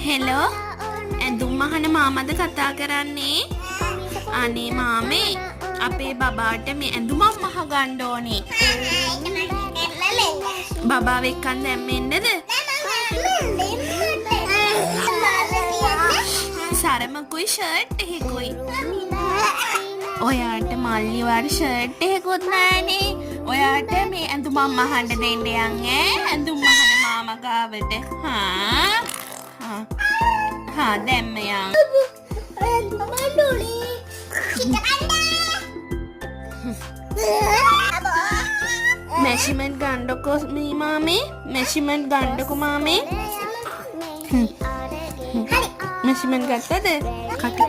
Hello ඇඳුම් අහන මාමද කතා කරන්නේ? අනේ මාමේ අපේ බබාට මේ ඇඳුමක් මහගන්න ඕනේ. බබාව එක්කන් දැම්මෙන්නද? සරමකුයි ෂර්ට් එකකුයි. ඔයාට මල්ලි වර ෂර්ට් එකකුත් නෑනේ. ඔයාට මේ ඇඳුමක් මහන්න දෙන්න යන් ඇඳුම් මහන මාමා ගාවට. හා දැම්ම යන්. මෙෂර්මන්ට් ගන්නකො මේ මාමේ. මෙෂර්මන්ට් ගන්නකො මාමේ. මෙෂර්මන්ට් ගත්තද? කට